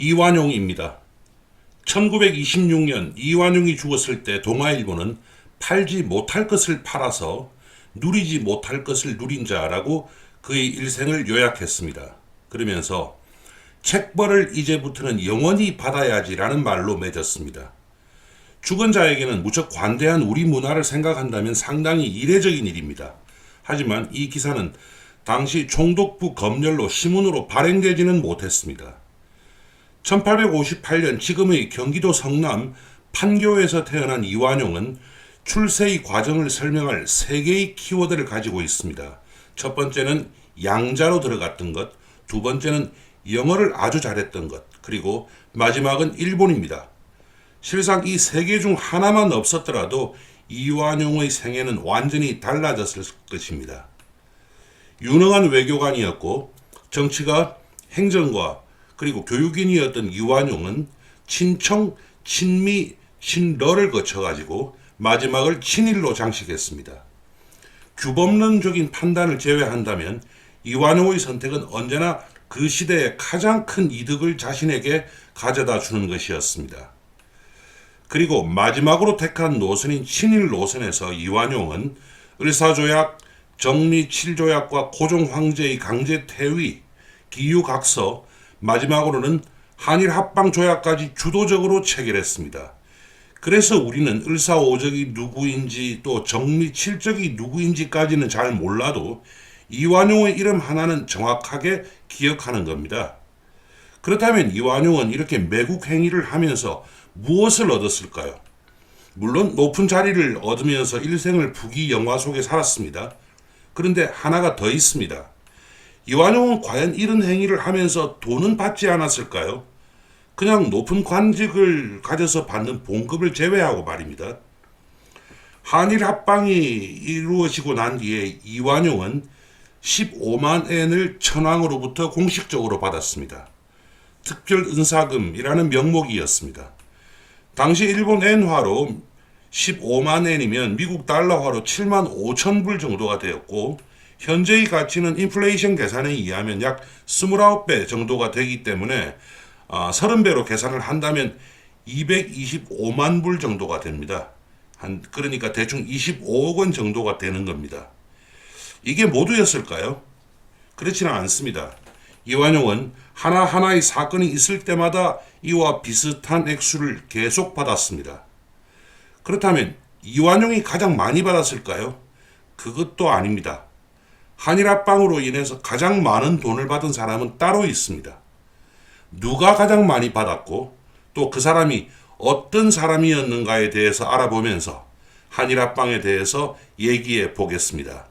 이완용입니다. 1926년 이완용이 죽었을 때 동아일보는 팔지 못할 것을 팔아서 누리지 못할 것을 누린 자라고 그의 일생을 요약했습니다. 그러면서 책벌을 이제부터는 영원히 받아야지라는 말로 맺었습니다. 죽은 자에게는 무척 관대한 우리 문화를 생각한다면 상당히 이례적인 일입니다. 하지만 이 기사는 당시 총독부 검열로 시문으로 발행되지는 못했습니다. 1858년 지금의 경기도 성남 판교에서 태어난 이완용은 출세의 과정을 설명할 3개의 키워드를 가지고 있습니다. 첫 번째는 양자로 들어갔던 것, 두 번째는 영어를 아주 잘했던 것, 그리고 마지막은 일본입니다. 실상 이 3개 중 하나만 없었더라도 이완용의 생애는 완전히 달라졌을 것입니다. 유능한 외교관이었고 정치가 행정과 그리고 교육인이었던 이완용은 친청, 친미, 친러를 거쳐가지고 마지막을 친일로 장식했습니다. 규범론적인 판단을 제외한다면 이완용의 선택은 언제나 그 시대의 가장 큰 이득을 자신에게 가져다 주는 것이었습니다. 그리고 마지막으로 택한 노선인 친일 노선에서 이완용은 을사조약, 정미7조약과 고종 황제의 강제 퇴위, 기유각서, 마지막으로는 한일 합방 조약까지 주도적으로 체결했습니다. 그래서 우리는 을사오적이 누구인지 또 정미7적이 누구인지까지는 잘 몰라도 이완용의 이름 하나는 정확하게 기억하는 겁니다. 그렇다면 이완용은 이렇게 매국 행위를 하면서 무엇을 얻었을까요? 물론 높은 자리를 얻으면서 일생을 부귀영화 속에 살았습니다. 그런데 하나가 더 있습니다. 이완용은 과연 이런 행위를 하면서 돈은 받지 않았을까요? 그냥 높은 관직을 가져서 받는 봉급을 제외하고 말입니다. 한일 합방이 이루어지고 난 뒤에 이완용은 15만 엔을 천황으로부터 공식적으로 받았습니다. 특별 은사금이라는 명목이었습니다. 당시 일본 엔화로 15만 엔이면 미국 달러화로 7만 5천 불 정도가 되었고 현재의 가치는 인플레이션 계산에 의하면 약 29배 정도가 되기 때문에 30배로 계산을 한다면 225만 불 정도가 됩니다. 그러니까 대충 25억 원 정도가 되는 겁니다. 이게 모두였을까요? 그렇지는 않습니다. 이완용은 하나하나의 사건이 있을 때마다 이와 비슷한 액수를 계속 받았습니다. 그렇다면 이완용이 가장 많이 받았을까요? 그것도 아닙니다. 한일합방으로 인해서 가장 많은 돈을 받은 사람은 따로 있습니다. 누가 가장 많이 받았고 또 그 사람이 어떤 사람이었는가에 대해서 알아보면서 한일합방에 대해서 얘기해 보겠습니다.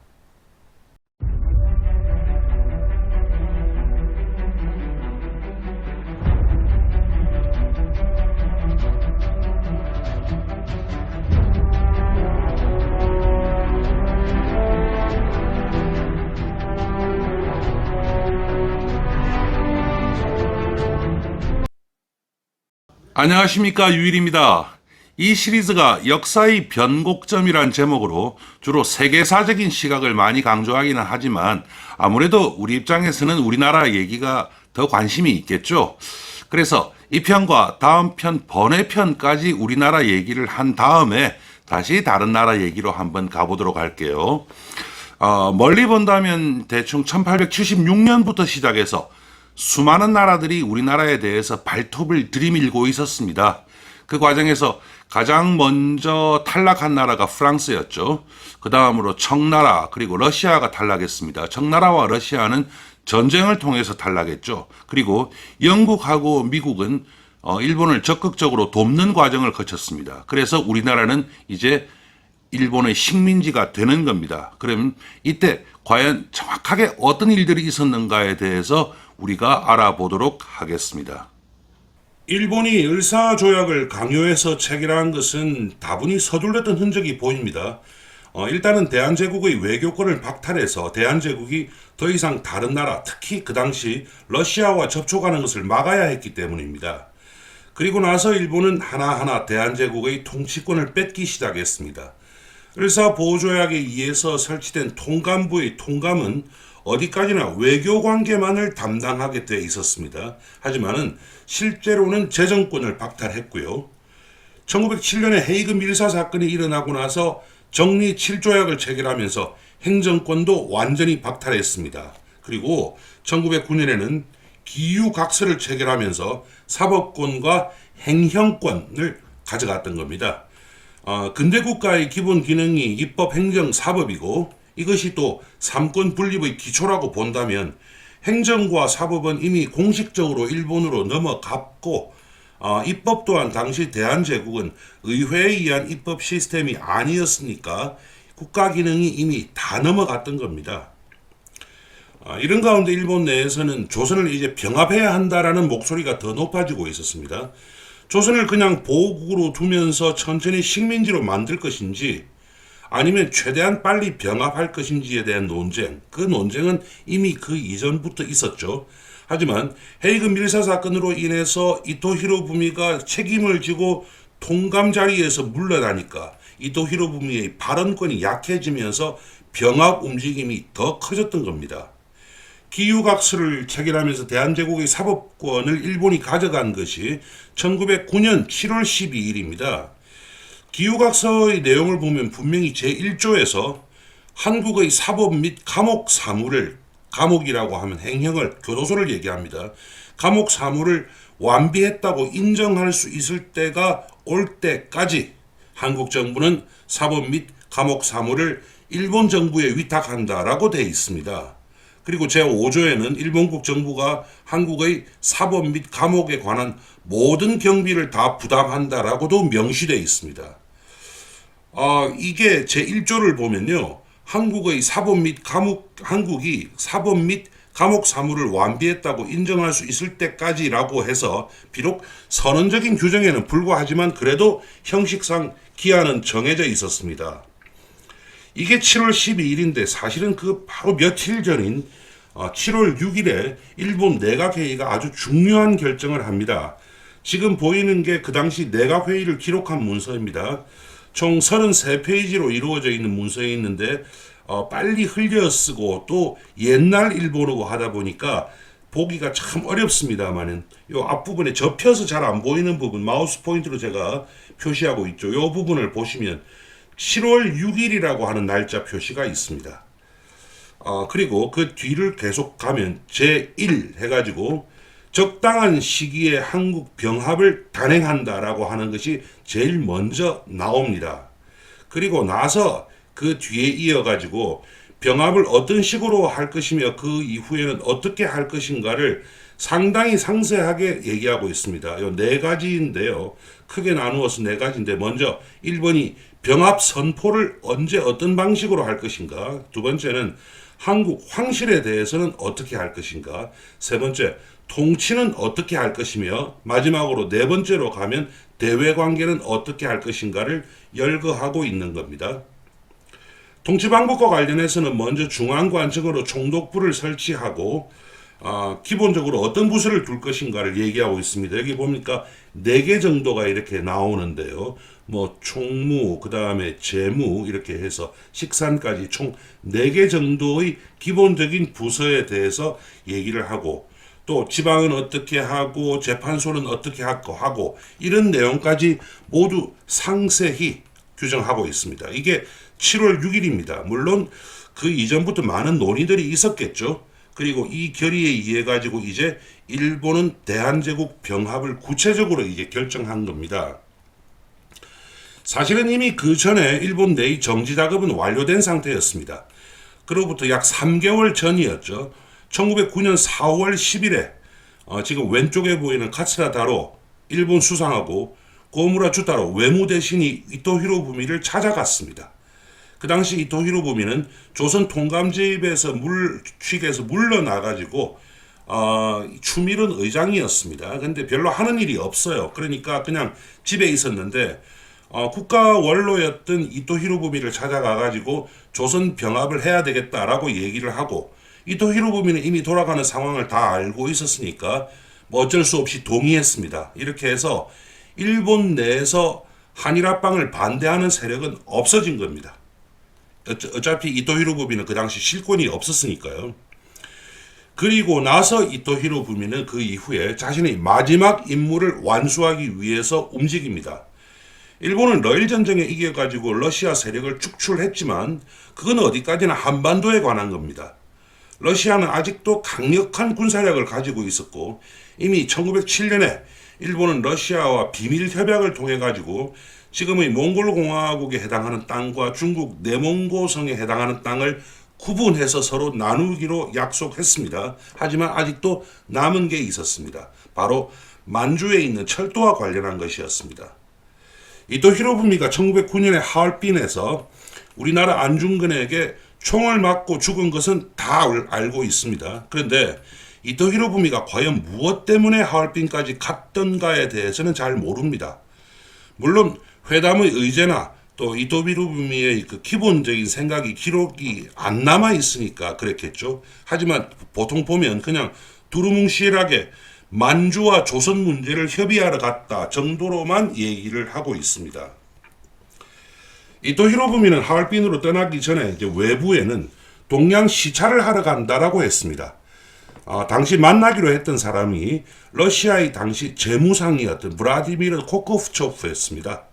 안녕하십니까, 유일입니다. 이 시리즈가 역사의 변곡점이란 제목으로 주로 세계사적인 시각을 많이 강조하기는 하지만 아무래도 우리 입장에서는 우리나라 얘기가 더 관심이 있겠죠. 그래서 이 편과 다음 편 번외편까지 우리나라 얘기를 한 다음에 다시 다른 나라 얘기로 한번 가보도록 할게요. 멀리 본다면 대충 1876년부터 시작해서 수많은 나라들이 우리나라에 대해서 발톱을 들이밀고 있었습니다. 그 과정에서 가장 먼저 탈락한 나라가 프랑스였죠. 그 다음으로 청나라 그리고 러시아가 탈락했습니다. 청나라와 러시아는 전쟁을 통해서 탈락했죠. 그리고 영국하고 미국은 일본을 적극적으로 돕는 과정을 거쳤습니다. 그래서 우리나라는 이제 일본의 식민지가 되는 겁니다. 그럼 이때 과연 정확하게 어떤 일들이 있었는가에 대해서 우리가 알아보도록 하겠습니다. 일본이 을사조약을 강요해서 체결한 것은 다분히 서둘렀던 흔적이 보입니다. 일단은 대한제국의 외교권을 박탈해서 대한제국이 더 이상 다른 나라, 특히 그 당시 러시아와 접촉하는 것을 막아야 했기 때문입니다. 그리고 나서 일본은 하나하나 대한제국의 통치권을 뺏기 시작했습니다. 을사보호조약에 의해서 설치된 통감부의 통감은 어디까지나 외교 관계만을 담당하게 돼 있었습니다. 하지만은 실제로는 재정권을 박탈했고요. 1907년에 헤이그 밀사 사건이 일어나고 나서 정리 7조약을 체결하면서 행정권도 완전히 박탈했습니다. 그리고 1909년에는 기유각서를 체결하면서 사법권과 행정권을 가져갔던 겁니다. 근대 국가의 기본 기능이 입법, 행정, 사법이고 이것이 또 삼권 분립의 기초라고 본다면 행정과 사법은 이미 공식적으로 일본으로 넘어갔고 입법 또한 당시 대한제국은 의회에 의한 입법 시스템이 아니었으니까 국가 기능이 이미 다 넘어갔던 겁니다. 이런 가운데 일본 내에서는 조선을 이제 병합해야 한다라는 목소리가 더 높아지고 있었습니다. 조선을 그냥 보국으로 두면서 천천히 식민지로 만들 것인지 아니면 최대한 빨리 병합할 것인지에 대한 논쟁, 그 논쟁은 이미 그 이전부터 있었죠. 하지만 헤이그 밀사 사건으로 인해서 이토 히로부미가 책임을 지고 통감 자리에서 물러나니까 이토 히로부미의 발언권이 약해지면서 병합 움직임이 더 커졌던 겁니다. 기유각서를 체결하면서 대한제국의 사법권을 일본이 가져간 것이 1909년 7월 12일입니다. 기유각서의 내용을 보면 분명히 제1조에서 한국의 사법 및 감옥 사무를, 감옥이라고 하면 행형을, 교도소를 얘기합니다. 감옥 사무를 완비했다고 인정할 수 있을 때가 올 때까지 한국 정부는 사법 및 감옥 사무를 일본 정부에 위탁한다라고 되어 있습니다. 그리고 제5조에는 일본국 정부가 한국의 사법 및 감옥에 관한 모든 경비를 다 부담한다라고도 명시되어 있습니다. 이게 제1조를 보면요. 한국이 사법 및 감옥 사무를 완비했다고 인정할 수 있을 때까지라고 해서 비록 선언적인 규정에는 불과하지만 그래도 형식상 기한은 정해져 있었습니다. 이게 7월 12일인데 사실은 그 바로 며칠 전인 7월 6일에 일본 내각회의가 아주 중요한 결정을 합니다. 지금 보이는 게 그 당시 내각회의를 기록한 문서입니다. 총 33페이지로 이루어져 있는 문서에 있는데 빨리 흘려 쓰고 또 옛날 일본어고 하다 보니까 보기가 참 어렵습니다만은 요 앞부분에 접혀서 잘 안 보이는 부분 마우스 포인트로 제가 표시하고 있죠. 요 부분을 보시면 7월 6일이라고 하는 날짜 표시가 있습니다. 그리고 그 뒤를 계속 가면 제1 해가지고 적당한 시기에 한국 병합을 단행한다라고 하는 것이 제일 먼저 나옵니다. 그리고 나서 그 뒤에 이어가지고 병합을 어떤 식으로 할 것이며 그 이후에는 어떻게 할 것인가를 상당히 상세하게 얘기하고 있습니다. 요 네 가지인데요. 크게 나누어서 네 가지인데 먼저 1번이 병합 선포를 언제 어떤 방식으로 할 것인가. 두 번째는 한국 황실에 대해서는 어떻게 할 것인가. 세 번째 통치는 어떻게 할 것이며 마지막으로 네 번째로 가면 대외 관계는 어떻게 할 것인가를 열거하고 있는 겁니다. 통치 방법과 관련해서는 먼저 중앙관청으로 총독부를 설치하고 기본적으로 어떤 부서를 둘 것인가를 얘기하고 있습니다. 여기 보니까 4개 정도가 이렇게 나오는데요. 뭐 총무, 그 다음에 재무 이렇게 해서 식산까지 총 4개 정도의 기본적인 부서에 대해서 얘기를 하고 또 지방은 어떻게 하고 재판소는 어떻게 하고 이런 내용까지 모두 상세히 규정하고 있습니다. 이게 7월 6일입니다. 물론 그 이전부터 많은 논의들이 있었겠죠. 그리고 이 결의에 의해 가지고 이제 일본은 대한제국 병합을 구체적으로 이제 결정한 겁니다. 사실은 이미 그 전에 일본 내의 정지 작업은 완료된 상태였습니다. 그로부터 약 3개월 전이었죠. 1909년 4월 10일에 지금 왼쪽에 보이는 카츠라 다로 일본 수상하고 고무라 주타로 외무대신이 이토 히로부미를 찾아갔습니다. 그 당시 이토 히로부미는 조선 통감제입에서 취계에서 물러나가지고 추밀은 의장이었습니다. 근데 별로 하는 일이 없어요. 그러니까 그냥 집에 있었는데 국가 원로였던 이토 히로부미를 찾아가가지고 조선 병합을 해야 되겠다라고 얘기를 하고 이토 히로부미는 이미 돌아가는 상황을 다 알고 있었으니까 뭐 어쩔 수 없이 동의했습니다. 이렇게 해서 일본 내에서 한일 합방을 반대하는 세력은 없어진 겁니다. 어차피 이토 히로부미는 그 당시 실권이 없었으니까요. 그리고 나서 이토 히로부미는 그 이후에 자신의 마지막 임무를 완수하기 위해서 움직입니다. 일본은 러일 전쟁에 이겨가지고 러시아 세력을 축출했지만 그건 어디까지나 한반도에 관한 겁니다. 러시아는 아직도 강력한 군사력을 가지고 있었고 이미 1907년에 일본은 러시아와 비밀 협약을 통해 가지고 지금의 몽골 공화국에 해당하는 땅과 중국 내몽고성에 해당하는 땅을 구분해서 서로 나누기로 약속했습니다. 하지만 아직도 남은 게 있었습니다. 바로 만주에 있는 철도와 관련한 것이었습니다. 이토 히로부미가 1909년에 하얼빈에서 우리나라 안중근에게 총을 맞고 죽은 것은 다 알고 있습니다. 그런데 이토 히로부미가 과연 무엇 때문에 하얼빈까지 갔던가에 대해서는 잘 모릅니다. 물론 회담의 의제나 또 이토 히로부미의 그 기본적인 생각이 기록이 안 남아 있으니까 그랬겠죠. 하지만 보통 보면 그냥 두루뭉실하게 만주와 조선 문제를 협의하러 갔다 정도로만 얘기를 하고 있습니다. 이토 히로부미는 하얼빈으로 떠나기 전에 이제 외부에는 동양 시찰을 하러 간다라고 했습니다. 당시 만나기로 했던 사람이 러시아의 당시 재무상이었던 브라디미르 코코프초프였습니다.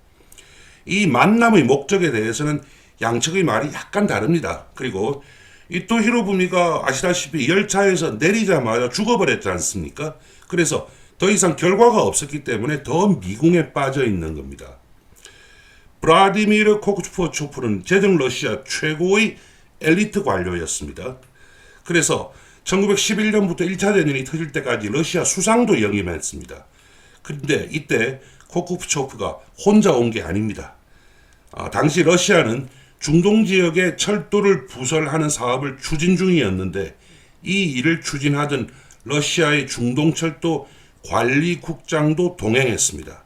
이 만남의 목적에 대해서는 양측의 말이 약간 다릅니다. 그리고 이토 히로부미가 아시다시피 열차에서 내리자마자 죽어버렸지 않습니까? 그래서 더 이상 결과가 없었기 때문에 더 미궁에 빠져 있는 겁니다. 브라디미르 코크포초프는 제정 러시아 최고의 엘리트 관료였습니다. 그래서 1911년부터 1차 대전이 터질 때까지 러시아 수상도 역임했습니다. 그런데 이때 코크포초프가 혼자 온 게 아닙니다. 당시 러시아는 중동 지역에 철도를 부설하는 사업을 추진 중이었는데 이 일을 추진하던 러시아의 중동철도 관리국장도 동행했습니다.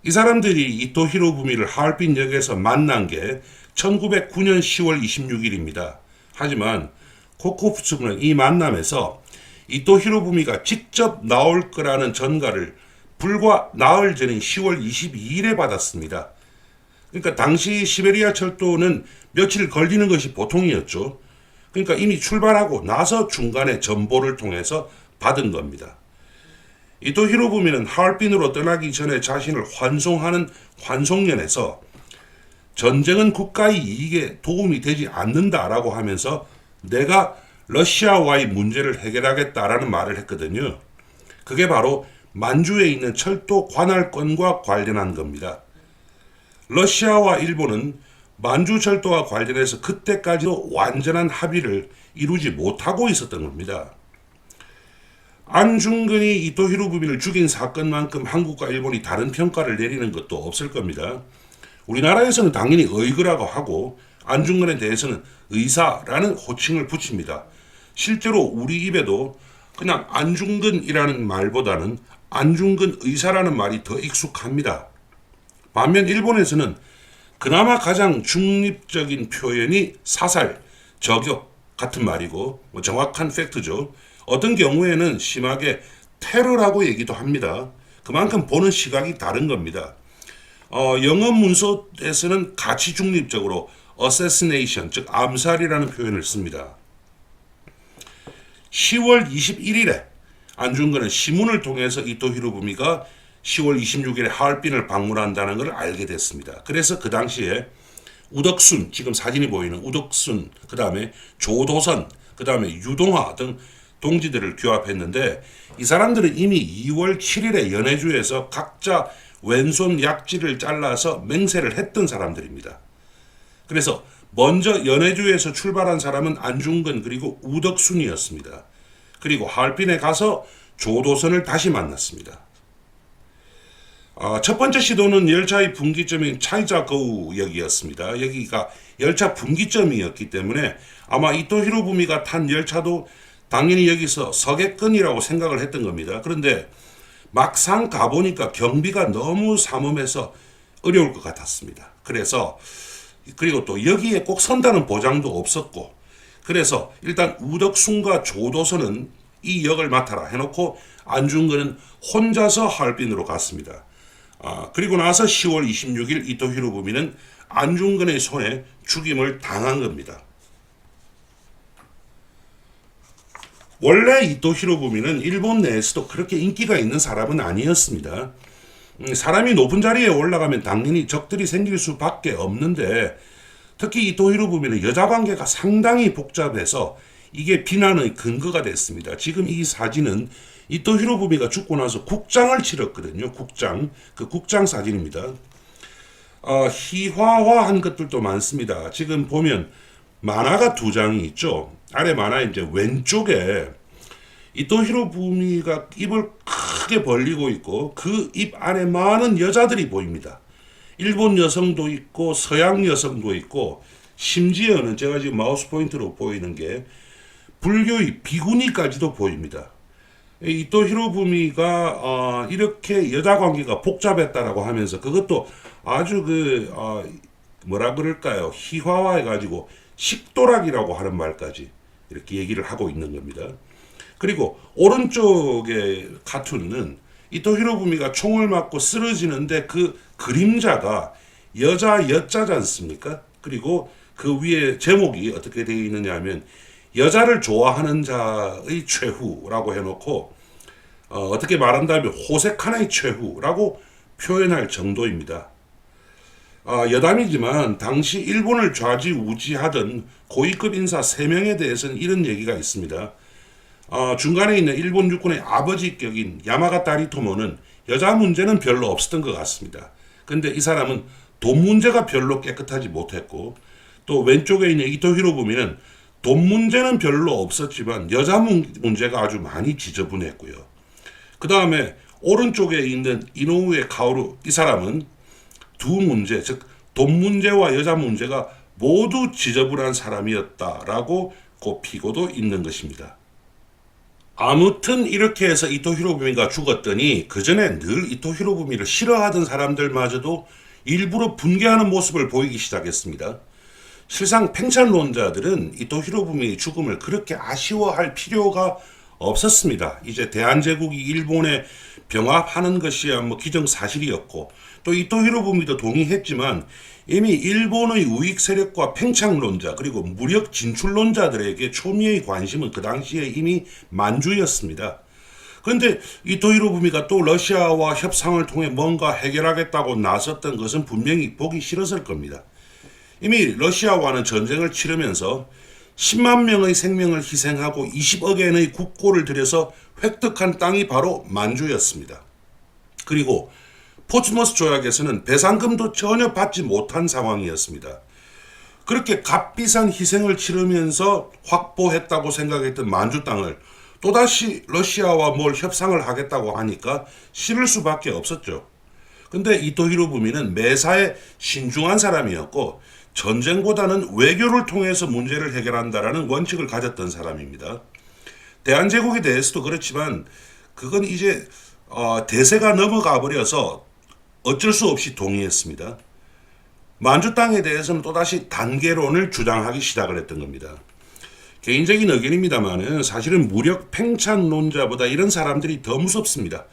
이 사람들이 이토 히로부미를 하얼빈역에서 만난 게 1909년 10월 26일입니다. 하지만 코코프츠는 이 만남에서 이토 히로부미가 직접 나올 거라는 전가를 불과 나흘 전인 10월 22일에 받았습니다. 그러니까 당시 시베리아 철도는 며칠 걸리는 것이 보통이었죠. 그러니까 이미 출발하고 나서 중간에 전보를 통해서 받은 겁니다. 이토 히로부미는 하얼빈으로 떠나기 전에 자신을 환송하는 환송연에서 전쟁은 국가의 이익에 도움이 되지 않는다라고 하면서 내가 러시아와의 문제를 해결하겠다라는 말을 했거든요. 그게 바로 만주에 있는 철도 관할권과 관련한 겁니다. 러시아와 일본은 만주 철도와 관련해서 그때까지도 완전한 합의를 이루지 못하고 있었던 겁니다. 안중근이 이토 히로부미를 죽인 사건만큼 한국과 일본이 다른 평가를 내리는 것도 없을 겁니다. 우리나라에서는 당연히 의거라고 하고 안중근에 대해서는 의사라는 호칭을 붙입니다. 실제로 우리 입에도 그냥 안중근이라는 말보다는 안중근 의사라는 말이 더 익숙합니다. 반면 일본에서는 그나마 가장 중립적인 표현이 사살, 저격 같은 말이고 정확한 팩트죠. 어떤 경우에는 심하게 테러라고 얘기도 합니다. 그만큼 보는 시각이 다른 겁니다. 영어 문서에서는 가치 중립적으로 assassination, 즉 암살이라는 표현을 씁니다. 10월 21일에 안중근은 신문을 통해서 이토 히로부미가 10월 26일에 하얼빈을 방문한다는 것을 알게 됐습니다. 그래서 그 당시에 우덕순, 지금 사진이 보이는 우덕순, 그 다음에 조도선, 그 다음에 유동화 등 동지들을 규합했는데 이 사람들은 이미 2월 7일에 연해주에서 각자 왼손 약지를 잘라서 맹세를 했던 사람들입니다. 그래서 먼저 연해주에서 출발한 사람은 안중근 그리고 우덕순이었습니다. 그리고 하얼빈에 가서 조도선을 다시 만났습니다. 첫 번째 시도는 열차의 분기점인 차이자거우역이었습니다. 여기가 열차 분기점이었기 때문에 아마 이토 히로부미가 탄 열차도 당연히 여기서 서겠거니라고 생각을 했던 겁니다. 그런데 막상 가보니까 경비가 너무 삼엄해서 어려울 것 같았습니다. 그리고 또 여기에 꼭 선다는 보장도 없었고, 그래서 일단 우덕순과 조도선은 이 역을 맡아라 해놓고 안중근은 혼자서 하얼빈으로 갔습니다. 그리고 나서 10월 26일 이토 히로부미는 안중근의 손에 죽임을 당한 겁니다. 원래 이토 히로부미는 일본 내에서도 그렇게 인기가 있는 사람은 아니었습니다. 사람이 높은 자리에 올라가면 당연히 적들이 생길 수밖에 없는데 특히 이토 히로부미는 여자 관계가 상당히 복잡해서 이게 비난의 근거가 됐습니다. 지금 이 사진은 이토 히로부미가 죽고 나서 국장을 치렀거든요. 국장. 그 국장 사진입니다. 희화화한 것들도 많습니다. 지금 보면 만화가 두 장이 있죠. 아래 만화 이제 왼쪽에 이토 히로부미가 입을 크게 벌리고 있고 그 입 안에 많은 여자들이 보입니다. 일본 여성도 있고 서양 여성도 있고 심지어는 제가 지금 마우스 포인트로 보이는 게 불교의 비구니까지도 보입니다. 이토 히로부미가 이렇게 여자 관계가 복잡했다라고 하면서 그것도 아주 뭐라 그럴까요? 희화화해 가지고 식도락이라고 하는 말까지 이렇게 얘기를 하고 있는 겁니다. 그리고 오른쪽의 카툰은 이토 히로부미가 총을 맞고 쓰러지는데 그 그림자가 여자지 않습니까? 그리고 그 위에 제목이 어떻게 되어 있느냐 하면 여자를 좋아하는 자의 최후라고 해놓고 어떻게 말한다면 호색하나의 최후라고 표현할 정도입니다. 여담이지만 당시 일본을 좌지우지하던 고위급 인사 3명에 대해서는 이런 얘기가 있습니다. 중간에 있는 일본 육군의 아버지격인 야마가타 리토모는 여자 문제는 별로 없었던 것 같습니다. 근데 이 사람은 돈 문제가 별로 깨끗하지 못했고 또 왼쪽에 있는 이토 히로부미는 돈 문제는 별로 없었지만 여자 문제가 아주 많이 지저분했고요. 그 다음에 오른쪽에 있는 이노우에 카오루 이 사람은 두 문제 즉 돈 문제와 여자 문제가 모두 지저분한 사람이었다라고 꼽히고도 있는 것입니다. 아무튼 이렇게 해서 이토 히로부미가 죽었더니 그 전에 늘 이토 히로부미를 싫어하던 사람들마저도 일부러 분개하는 모습을 보이기 시작했습니다. 실상 팽찬론자들은 이토 히로부미의 죽음을 그렇게 아쉬워할 필요가 없었습니다. 이제 대한제국이 일본에 병합하는 것이야 기정사실이었고 또 이토 히로부미도 동의했지만 이미 일본의 우익 세력과 팽창론자 그리고 무력 진출론자들에게 초미의 관심은 그 당시에 이미 만주였습니다. 그런데 이토 히로부미가 또 러시아와 협상을 통해 뭔가 해결하겠다고 나섰던 것은 분명히 보기 싫었을 겁니다. 이미 러시아와는 전쟁을 치르면서 10만 명의 생명을 희생하고 20억 엔의 국고를 들여서 획득한 땅이 바로 만주였습니다. 그리고 포츠머스 조약에서는 배상금도 전혀 받지 못한 상황이었습니다. 그렇게 값비싼 희생을 치르면서 확보했다고 생각했던 만주 땅을 또다시 러시아와 협상을 하겠다고 하니까 싫을 수밖에 없었죠. 근데 이토 히로부미는 매사에 신중한 사람이었고 전쟁보다는 외교를 통해서 문제를 해결한다라는 원칙을 가졌던 사람입니다. 대한제국에 대해서도 그렇지만 그건 이제 대세가 넘어가 버려서 어쩔 수 없이 동의했습니다. 만주 땅에 대해서는 또다시 단계론을 주장하기 시작을 했던 겁니다. 개인적인 의견입니다만은 사실은 무력 팽창론자보다 이런 사람들이 더 무섭습니다.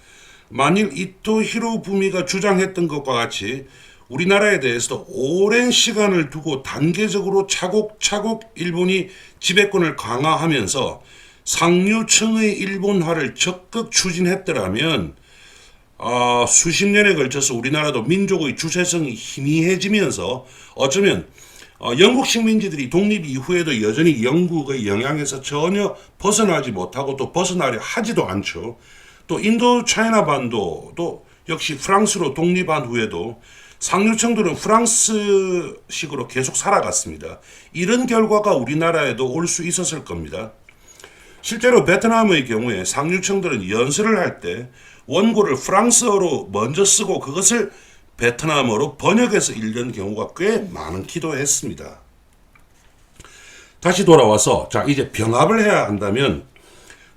만일 이토 히로부미가 주장했던 것과 같이 우리나라에 대해서도 오랜 시간을 두고 단계적으로 차곡차곡 일본이 지배권을 강화하면서 상류층의 일본화를 적극 추진했더라면 수십 년에 걸쳐서 우리나라도 민족의 주체성이 희미해지면서 어쩌면 영국 식민지들이 독립 이후에도 여전히 영국의 영향에서 전혀 벗어나지 못하고 또 벗어나려 하지도 않죠. 또 인도 차이나 반도도 역시 프랑스로 독립한 후에도 상류층들은 프랑스식으로 계속 살아갔습니다. 이런 결과가 우리나라에도 올 수 있었을 겁니다. 실제로 베트남의 경우에 상류층들은 연설을 할 때 원고를 프랑스어로 먼저 쓰고 그것을 베트남어로 번역해서 읽는 경우가 꽤 많기도 했습니다. 다시 돌아와서 이제 병합을 해야 한다면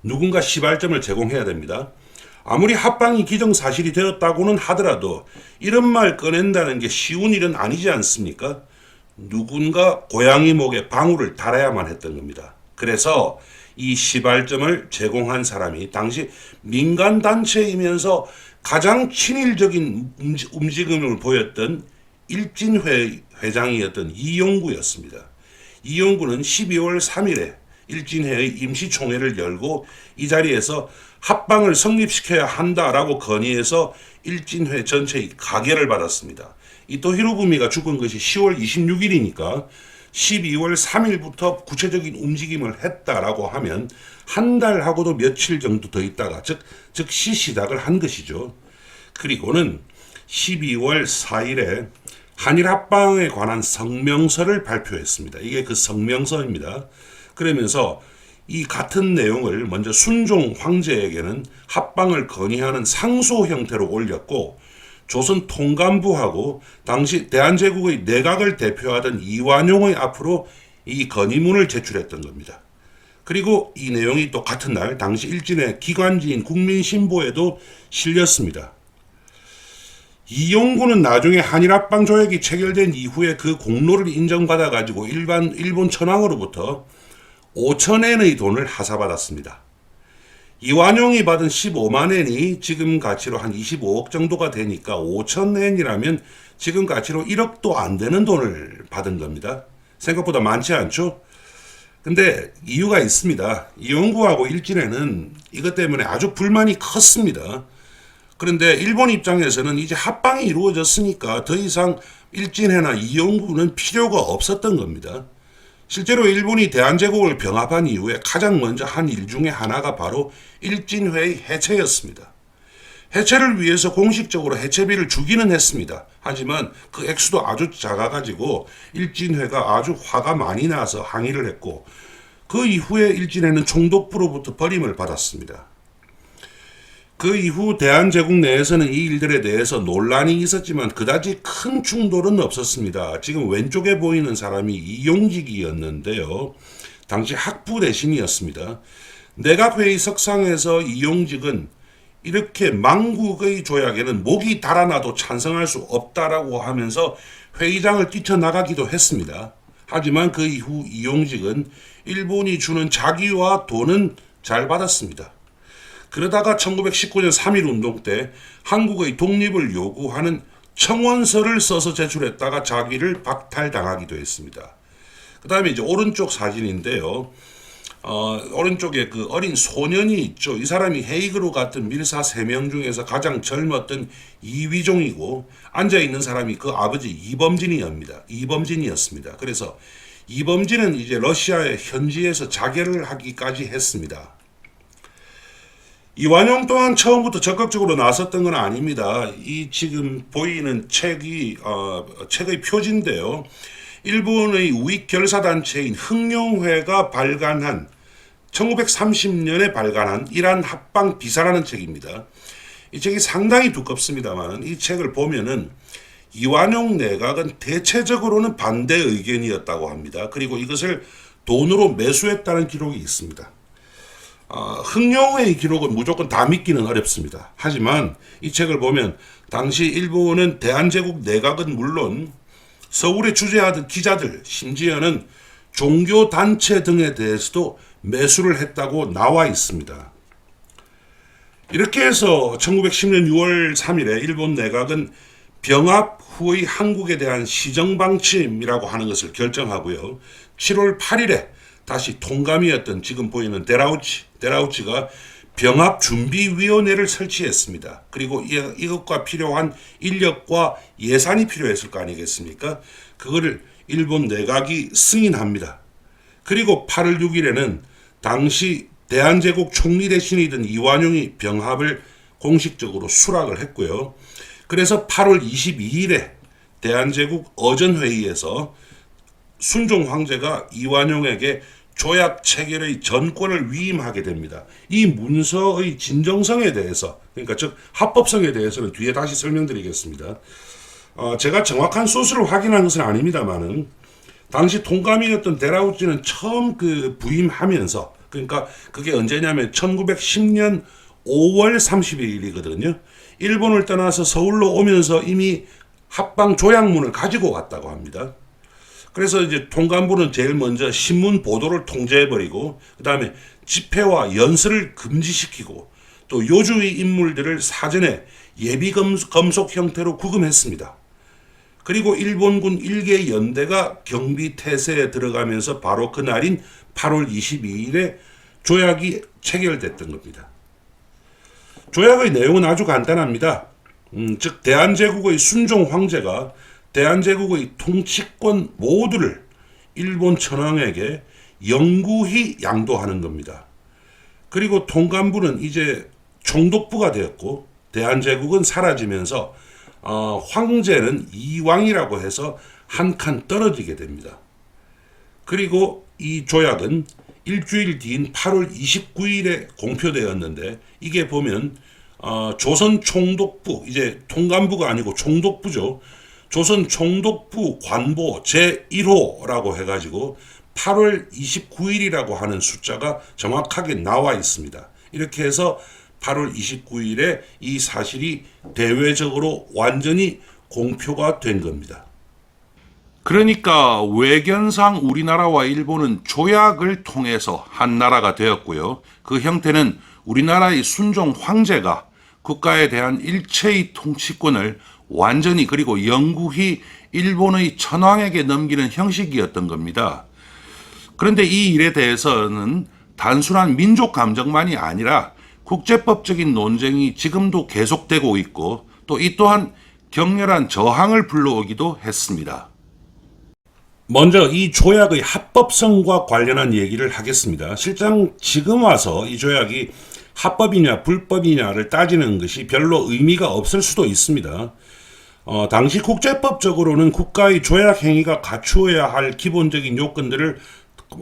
누군가 시발점을 제공해야 됩니다. 아무리 합방이 기정사실이 되었다고는 하더라도 이런 말 꺼낸다는 게 쉬운 일은 아니지 않습니까? 누군가 고양이 목에 방울을 달아야만 했던 겁니다. 그래서 이 시발점을 제공한 사람이 당시 민간단체이면서 가장 친일적인 움직임을 보였던 일진회 회장이었던 이용구였습니다. 이용구는 12월 3일에 일진회의 임시총회를 열고 이 자리에서 합방을 성립시켜야 한다라고 건의해서 일진회 전체의 가결을 받았습니다. 이토 히로부미가 죽은 것이 10월 26일이니까 12월 3일부터 구체적인 움직임을 했다라고 하면 한 달하고도 며칠 정도 더 있다가 즉시 시작을 한 것이죠. 그리고는 12월 4일에 한일 합방에 관한 성명서를 발표했습니다. 이게 그 성명서입니다. 그러면서 이 같은 내용을 먼저 순종 황제에게는 합방을 건의하는 상소 형태로 올렸고, 조선 통감부하고 당시 대한제국의 내각을 대표하던 이완용의 앞으로 이 건의문을 제출했던 겁니다. 그리고 이 내용이 또 같은 날 당시 일진의 기관지인 국민신보에도 실렸습니다. 이용구는 나중에 한일합방 조약이 체결된 이후에 그 공로를 인정받아 가지고 일본 천황으로부터 5,000엔의 돈을 하사받았습니다. 이완용이 받은 15만엔이 지금 가치로 한 25억 정도가 되니까 5,000엔이라면 지금 가치로 1억도 안 되는 돈을 받은 겁니다. 생각보다 많지 않죠? 근데 이유가 있습니다. 이용구하고 일진에는 이것 때문에 아주 불만이 컸습니다. 그런데 일본 입장에서는 이제 합방이 이루어졌으니까 더 이상 일진회나 이용구는 필요가 없었던 겁니다. 실제로 일본이 대한제국을 병합한 이후에 가장 먼저 한 일 중에 하나가 바로 일진회의 해체였습니다. 해체를 위해서 공식적으로 해체비를 주기는 했습니다. 하지만 그 액수도 아주 작아가지고 일진회가 아주 화가 많이 나서 항의를 했고, 그 이후에 일진회는 총독부로부터 버림을 받았습니다. 그 이후 대한제국 내에서는 이 일들에 대해서 논란이 있었지만 그다지 큰 충돌은 없었습니다. 지금 왼쪽에 보이는 사람이 이용직이었는데요. 당시 학부 대신이었습니다. 내각회의 석상에서 이용직은 이렇게 망국의 조약에는 목이 달아나도 찬성할 수 없다라고 하면서 회의장을 뛰쳐나가기도 했습니다. 하지만 그 이후 이용직은 일본이 주는 자기와 돈은 잘 받았습니다. 그러다가 1919년 3.1운동 때 한국의 독립을 요구하는 청원서를 써서 제출했다가 자기를 박탈당하기도 했습니다. 그 다음에 이제 오른쪽 사진인데요. 오른쪽에 그 어린 소년이 있죠. 이 사람이 헤이그로 갔던 밀사 3명 중에서 가장 젊었던 이위종이고, 앉아있는 사람이 그 아버지 이범진이었습니다. 그래서 이범진은 이제 러시아의 현지에서 자결을 하기까지 했습니다. 이완용 또한 처음부터 적극적으로 나섰던 건 아닙니다. 이 지금 보이는 책의 표지인데요. 일본의 우익 결사단체인 흥룡회가 발간한 1930년에 발간한 이란 합방 비사라는 책입니다. 이 책이 상당히 두껍습니다만 이 책을 보면은 이완용 내각은 대체적으로는 반대 의견이었다고 합니다. 그리고 이것을 돈으로 매수했다는 기록이 있습니다. 흥룡회의 기록은 무조건 다 믿기는 어렵습니다. 하지만 이 책을 보면 당시 일본은 대한제국 내각은 물론 서울에 주재하던 기자들, 심지어는 종교단체 등에 대해서도 매수를 했다고 나와 있습니다. 이렇게 해서 1910년 6월 3일에 일본 내각은 병합 후의 한국에 대한 시정방침이라고 하는 것을 결정하고요. 7월 8일에 다시 통감이었던 지금 보이는 데라우치가 병합준비위원회를 설치했습니다. 그리고 이것과 필요한 인력과 예산이 필요했을 거 아니겠습니까? 그거를 일본 내각이 승인합니다. 그리고 8월 6일에는 당시 대한제국 총리 대신이던 이완용이 병합을 공식적으로 수락을 했고요. 그래서 8월 22일에 대한제국 어전회의에서 순종 황제가 이완용에게 조약 체결의 전권을 위임하게 됩니다. 이 문서의 진정성에 대해서, 그러니까 즉 합법성에 대해서는 뒤에 다시 설명드리겠습니다. 제가 정확한 소스를 확인한 것은 아닙니다만은 당시 통감이었던 데라우치는 처음 그 부임하면서, 그러니까 그게 언제냐면 1910년 5월 30일이거든요. 일본을 떠나서 서울로 오면서 이미 합방 조약문을 가지고 왔다고 합니다. 그래서 이제 통감부는 제일 먼저 신문 보도를 통제해버리고, 그 다음에 집회와 연설을 금지시키고, 또 요주의 인물들을 사전에 예비 검속 형태로 구금했습니다. 그리고 일본군 일개 연대가 경비 태세에 들어가면서 바로 그날인 8월 22일에 조약이 체결됐던 겁니다. 조약의 내용은 아주 간단합니다. 즉 대한제국의 순종 황제가 대한제국의 통치권 모두를 일본 천황에게 영구히 양도하는 겁니다. 그리고 통감부는 이제 총독부가 되었고 대한제국은 사라지면서 황제는 이왕이라고 해서 한 칸 떨어지게 됩니다. 그리고 이 조약은 일주일 뒤인 8월 29일에 공표되었는데 이게 보면 조선 총독부, 이제 통감부가 아니고 총독부죠. 조선 총독부 관보 제1호라고 해가지고 8월 29일이라고 하는 숫자가 정확하게 나와 있습니다. 이렇게 해서 8월 29일에 이 사실이 대외적으로 완전히 공표가 된 겁니다. 그러니까 외견상 우리나라와 일본은 조약을 통해서 한 나라가 되었고요. 그 형태는 우리나라의 순종 황제가 국가에 대한 일체의 통치권을 완전히 그리고 영구히 일본의 천황에게 넘기는 형식이었던 겁니다. 그런데 이 일에 대해서는 단순한 민족 감정만이 아니라 국제법적인 논쟁이 지금도 계속되고 있고 또 이 또한 격렬한 저항을 불러오기도 했습니다. 먼저 이 조약의 합법성과 관련한 얘기를 하겠습니다. 실상 지금 와서 이 조약이 합법이냐 불법이냐를 따지는 것이 별로 의미가 없을 수도 있습니다. 당시 국제법적으로는 국가의 조약 행위가 갖추어야 할 기본적인 요건들을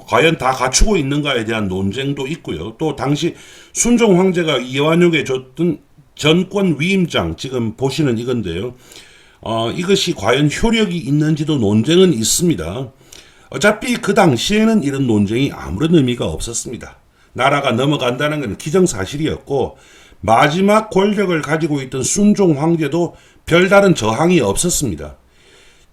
과연 다 갖추고 있는가에 대한 논쟁도 있고요. 또 당시 순종 황제가 이완용에 줬던 전권 위임장, 지금 보시는 이건데요. 이것이 과연 효력이 있는지도 논쟁은 있습니다. 어차피 그 당시에는 이런 논쟁이 아무런 의미가 없었습니다. 나라가 넘어간다는 건 기정사실이었고 마지막 권력을 가지고 있던 순종 황제도 별다른 저항이 없었습니다.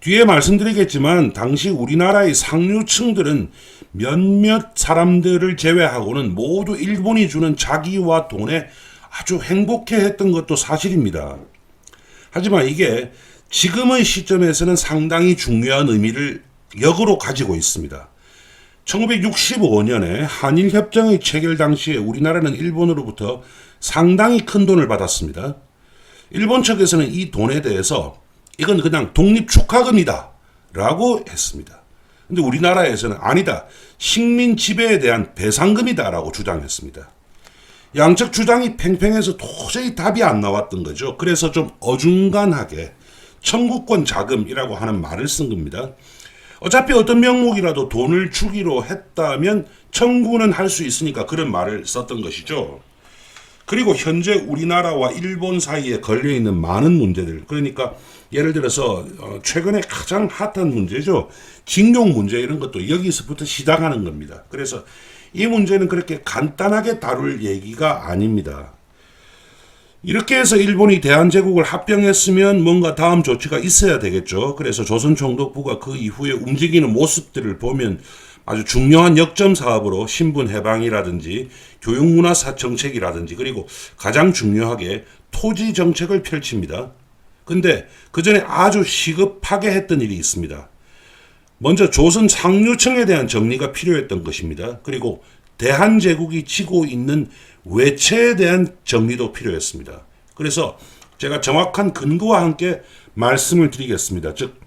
뒤에 말씀드리겠지만 당시 우리나라의 상류층들은 몇몇 사람들을 제외하고는 모두 일본이 주는 자기와 돈에 아주 행복해했던 것도 사실입니다. 하지만 이게 지금의 시점에서는 상당히 중요한 의미를 역으로 가지고 있습니다. 1965년에 한일협정의 체결 당시에 우리나라는 일본으로부터 상당히 큰 돈을 받았습니다. 일본 측에서는 이 돈에 대해서 이건 그냥 독립축하금이다 라고 했습니다. 근데 우리나라에서는 아니다, 식민 지배에 대한 배상금이다 라고 주장했습니다. 양측 주장이 팽팽해서 도저히 답이 안 나왔던 거죠. 그래서 좀 어중간하게 청구권 자금이라고 하는 말을 쓴 겁니다. 어차피 어떤 명목이라도 돈을 주기로 했다면 청구는 할 수 있으니까 그런 말을 썼던 것이죠. 그리고 현재 우리나라와 일본 사이에 걸려있는 많은 문제들, 그러니까 예를 들어서 최근에 가장 핫한 문제죠. 징용 문제, 이런 것도 여기서부터 시작하는 겁니다. 그래서 이 문제는 그렇게 간단하게 다룰 얘기가 아닙니다. 이렇게 해서 일본이 대한제국을 합병했으면 뭔가 다음 조치가 있어야 되겠죠. 그래서 조선총독부가 그 이후에 움직이는 모습들을 보면 아주 중요한 역점 사업으로 신분 해방이라든지 교육문화 정책이라든지 그리고 가장 중요하게 토지 정책을 펼칩니다. 근데 그 전에 아주 시급하게 했던 일이 있습니다. 먼저 조선 상류층에 대한 정리가 필요했던 것입니다. 그리고 대한제국이 지고 있는 외채에 대한 정리도 필요했습니다. 그래서 제가 정확한 근거와 함께 말씀을 드리겠습니다. 즉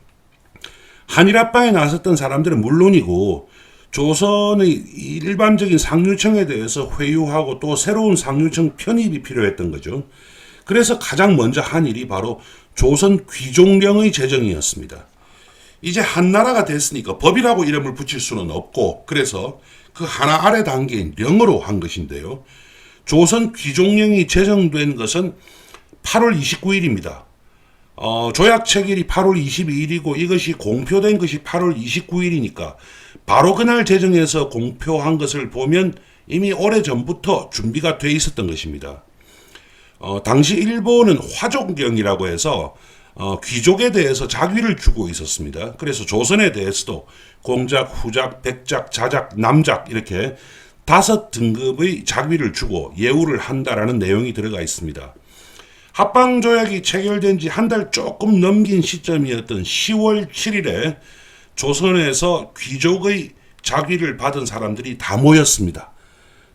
한일합방에 나섰던 사람들은 물론이고 조선의 일반적인 상류층에 대해서 회유하고 또 새로운 상류층 편입이 필요했던 거죠. 그래서 가장 먼저 한 일이 바로 조선 귀족령의 제정이었습니다. 이제 한나라가 됐으니까 법이라고 이름을 붙일 수는 없고 그래서 그 하나 아래 단계인 령으로 한 것인데요. 조선 귀족령이 제정된 것은 8월 29일입니다. 조약 체결이 8월 22일이고 이것이 공표된 것이 8월 29일이니까 바로 그날 제정해서 공표한 것을 보면 이미 오래전부터 준비가 돼 있었던 것입니다. 당시 일본은 화족령이라고 해서 귀족에 대해서 자귀를 주고 있었습니다. 그래서 조선에 대해서도 공작, 후작, 백작, 자작, 남작 이렇게 5등급의 자귀를 주고 예우를 한다라는 내용이 들어가 있습니다. 합방 조약이 체결된 지 한 달 조금 넘긴 시점이었던 10월 7일에 조선에서 귀족의 자귀를 받은 사람들이 다 모였습니다.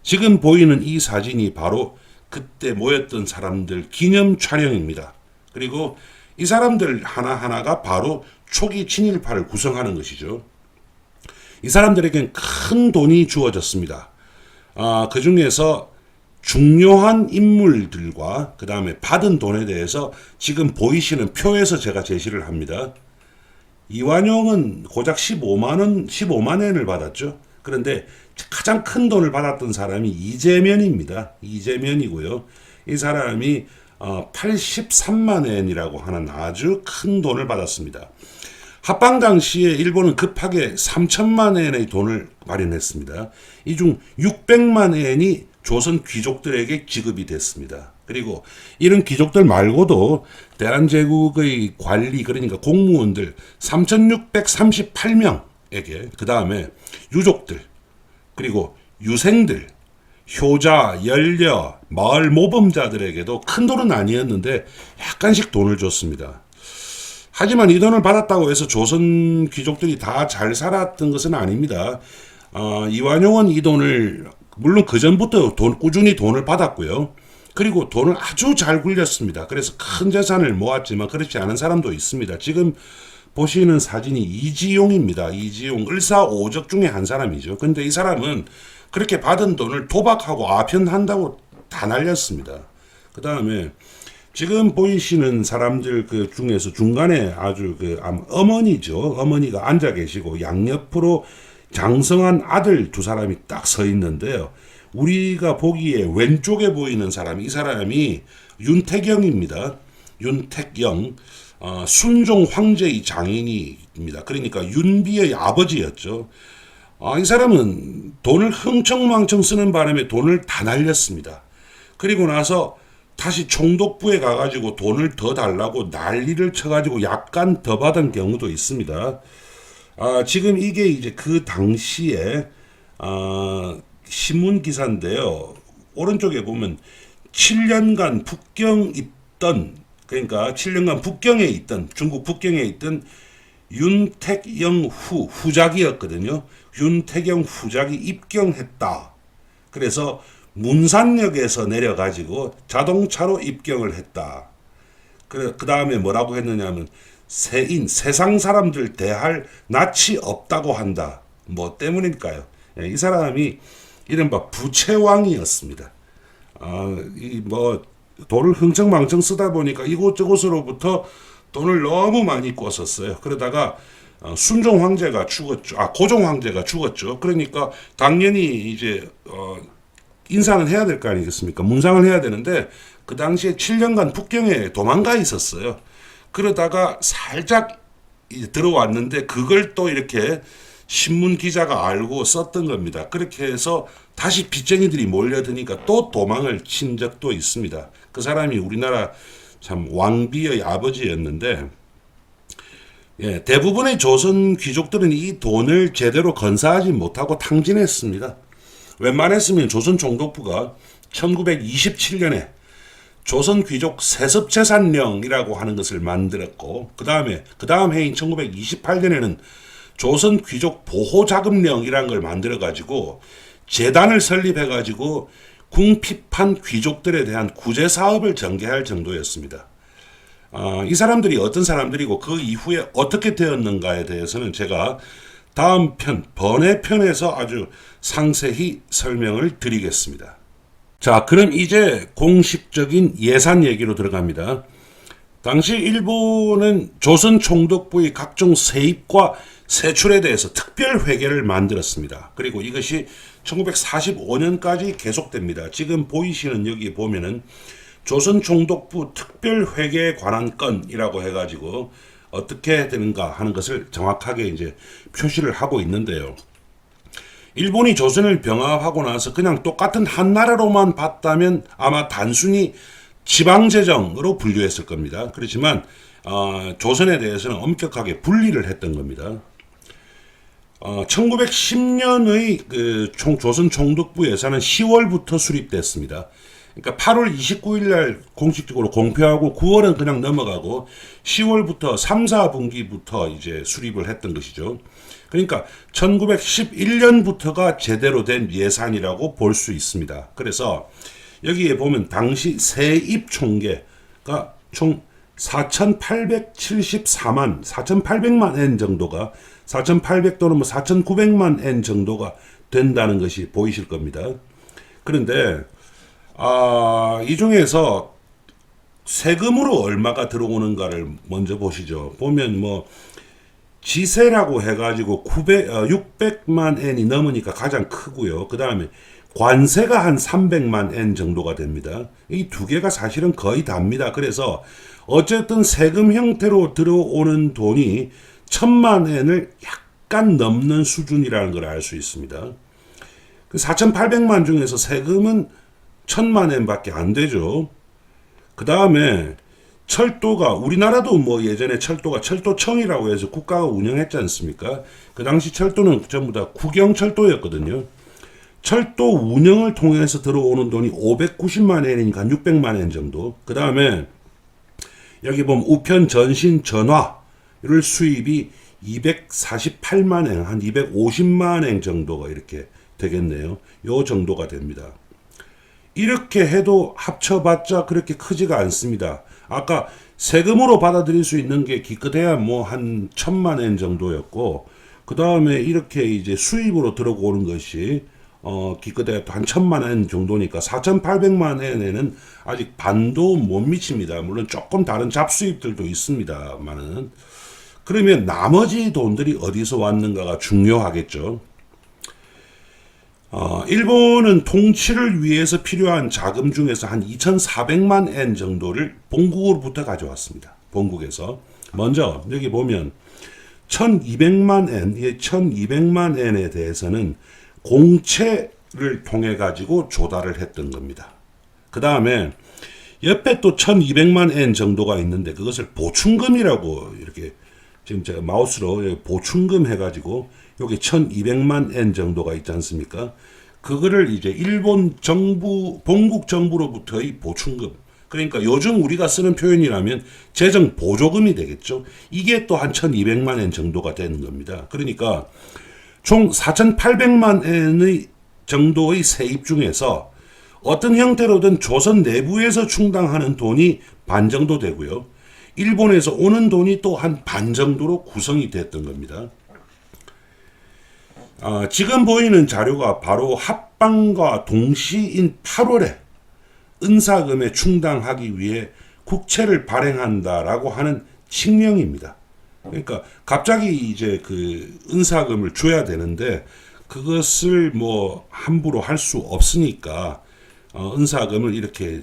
지금 보이는 이 사진이 바로 그때 모였던 사람들 기념 촬영입니다. 그리고 이 사람들 하나하나가 바로 초기 친일파를 구성하는 것이죠. 이 사람들에겐 큰 돈이 주어졌습니다. 그 중에서 중요한 인물들과 그 다음에 받은 돈에 대해서 지금 보이시는 표에서 제가 제시를 합니다. 이완용은 고작 15만 엔을 받았죠. 그런데 가장 큰 돈을 받았던 사람이 이재면입니다. 이재면이고요. 이 사람이 83만 엔이라고 하는 아주 큰 돈을 받았습니다. 합방 당시에 일본은 급하게 3천만 엔의 돈을 마련했습니다. 이 중 600만 엔이 조선 귀족들에게 지급이 됐습니다. 그리고 이런 귀족들 말고도 대한제국의 관리 그러니까 공무원들 3,638명에게 그 다음에 유족들 그리고 유생들 효자, 연려, 마을 모범자들에게도 큰 돈은 아니었는데 약간씩 돈을 줬습니다. 하지만 이 돈을 받았다고 해서 조선 귀족들이 다 잘 살았던 것은 아닙니다. 이완용은 이 돈을 물론 그 전부터 꾸준히 돈을 받았고요. 그리고 돈을 아주 잘 굴렸습니다. 그래서 큰 재산을 모았지만 그렇지 않은 사람도 있습니다. 지금 보시는 사진이 이지용입니다. 이지용 을사오적 중에 한 사람이죠. 근데 이 사람은 그렇게 받은 돈을 도박하고 아편한다고 다 날렸습니다. 그 다음에 지금 보이시는 사람들 그 중에서 중간에 아주 어머니죠. 어머니가 앉아 계시고 양옆으로 장성한 아들 두 사람이 딱 서 있는데요. 우리가 보기에 왼쪽에 보이는 사람이 이 사람이 윤택영입니다. 윤택영 순종 황제의 장인입니다. 그러니까 윤비의 아버지였죠. 이 사람은 돈을 흥청망청 쓰는 바람에 돈을 다 날렸습니다. 그리고 나서 다시 총독부에 가가지고 돈을 더 달라고 난리를 쳐가지고 약간 더 받은 경우도 있습니다. 지금 이게 이제 그 당시에 신문 기사인데요. 오른쪽에 보면 7년간 북경 있던 그러니까 7년간 북경에 있던 중국 북경에 있던 윤택영 후작이었거든요. 윤택영 후작이 입경했다. 그래서 문산역에서 내려가지고 자동차로 입경을 했다. 그 다음에 뭐라고 했느냐면 세상 사람들 대할 낯이 없다고 한다. 뭐 때문일까요? 이 사람이 이른바 부채왕이었습니다. 돈을 흥청망청 쓰다 보니까 이곳저곳으로부터 돈을 너무 많이 꿨었어요. 그러다가 순종 황제가 죽었죠. 고종 황제가 죽었죠. 그러니까 당연히 이제 인사는 해야 될 거 아니겠습니까? 문상을 해야 되는데 그 당시에 7년간 북경에 도망가 있었어요. 그러다가 살짝 들어왔는데 그걸 또 이렇게 신문 기자가 알고 썼던 겁니다. 그렇게 해서 다시 빚쟁이들이 몰려드니까 또 도망을 친 적도 있습니다. 그 사람이 우리나라 참 왕비의 아버지였는데 대부분의 조선 귀족들은 이 돈을 제대로 건사하지 못하고 탕진했습니다. 웬만했으면 조선 총독부가 1927년에 조선 귀족 세습재산령이라고 하는 것을 만들었고 그 다음 해인 1928년에는 조선 귀족 보호자금령이라는 걸 만들어가지고 재단을 설립해가지고 궁핍한 귀족들에 대한 구제 사업을 전개할 정도였습니다. 이 사람들이 어떤 사람들이고 그 이후에 어떻게 되었는가에 대해서는 제가 다음 편 번외편에서 아주 상세히 설명을 드리겠습니다. 자, 그럼 이제 공식적인 예산 얘기로 들어갑니다. 당시 일본은 조선 총독부의 각종 세입과 세출에 대해서 특별 회계를 만들었습니다. 그리고 이것이 1945년까지 계속됩니다. 지금 보이시는 여기 보면은 조선 총독부 특별 회계에 관한 건이라고 해가지고 어떻게 되는가 하는 것을 정확하게 이제 표시를 하고 있는데요. 일본이 조선을 병합하고 나서 그냥 똑같은 한 나라로만 봤다면 아마 단순히 지방재정으로 분류했을 겁니다. 그렇지만 조선에 대해서는 엄격하게 분리를 했던 겁니다. 1910년의 조선 총독부 예산은 10월부터 수립됐습니다. 그러니까 8월 29일 날 공식적으로 공표하고 9월은 그냥 넘어가고 10월부터 3, 4분기부터 이제 수립을 했던 것이죠. 그러니까 1911년부터가 제대로 된 예산이라고 볼 수 있습니다. 그래서 여기에 보면 당시 세입 총계가 총 4,874만 엔 정도가 4,800 또는 뭐 4,900만 엔 정도가 된다는 것이 보이실 겁니다. 그런데 이 중에서 세금으로 얼마가 들어오는가를 먼저 보시죠. 보면 뭐 지세라고 해가지고 600만 엔이 넘으니까 가장 크고요. 그 다음에 관세가 한 300만 엔 정도가 됩니다. 이 두 개가 사실은 거의 답니다. 그래서 어쨌든 세금 형태로 들어오는 돈이 1,000만 엔을 약간 넘는 수준이라는 걸 알 수 있습니다. 4,800만 중에서 세금은 1,000만 엔밖에 안 되죠. 그 다음에 철도가 우리나라도 뭐 예전에 철도가 철도청이라고 해서 국가가 운영했지 않습니까? 그 당시 철도는 전부 다 국영철도였거든요. 철도 운영을 통해서 들어오는 돈이 590만 엔이니까 한 600만 엔 정도. 그 다음에 여기 보면 우편 전신 전화를 수입이 248만 엔, 한 250만 엔 정도가 이렇게 되겠네요. 요 정도가 됩니다. 이렇게 해도 합쳐봤자 그렇게 크지가 않습니다. 아까 세금으로 받아들일 수 있는 게 기껏해야 뭐 한 1,000만 엔 정도였고, 그 다음에 이렇게 이제 수입으로 들어오는 것이 기껏해야 한 1,000만 엔 정도니까 4,800만 엔에는 아직 반도 못 미칩니다. 물론 조금 다른 잡수입들도 있습니다만은. 그러면 나머지 돈들이 어디서 왔는가가 중요하겠죠. 일본은 통치를 위해서 필요한 자금 중에서 한 2,400만 엔 정도를 본국으로부터 가져왔습니다. 본국에서. 먼저 여기 보면 1,200만 엔, 이 1,200만 엔에 대해서는 공채를 통해 가지고 조달을 했던 겁니다. 그 다음에 옆에 또 1,200만 엔 정도가 있는데 그것을 보충금이라고 이렇게 지금 제가 마우스로 보충금 해가지고 여기 1,200만 엔 정도가 있지 않습니까? 그거를 이제 일본 정부, 본국 정부로부터의 보충금. 그러니까 요즘 우리가 쓰는 표현이라면 재정 보조금이 되겠죠. 이게 또 한 1,200만 엔 정도가 되는 겁니다. 그러니까 총 4,800만 엔의 정도의 세입 중에서 어떤 형태로든 조선 내부에서 충당하는 돈이 반 정도 되고요. 일본에서 오는 돈이 또 한 반 정도로 구성이 됐던 겁니다. 지금 보이는 자료가 바로 합방과 동시인 8월에 은사금에 충당하기 위해 국채를 발행한다라고 하는 칙령입니다. 그러니까 갑자기 이제 그 은사금을 줘야 되는데 그것을 뭐 함부로 할 수 없으니까 은사금을 이렇게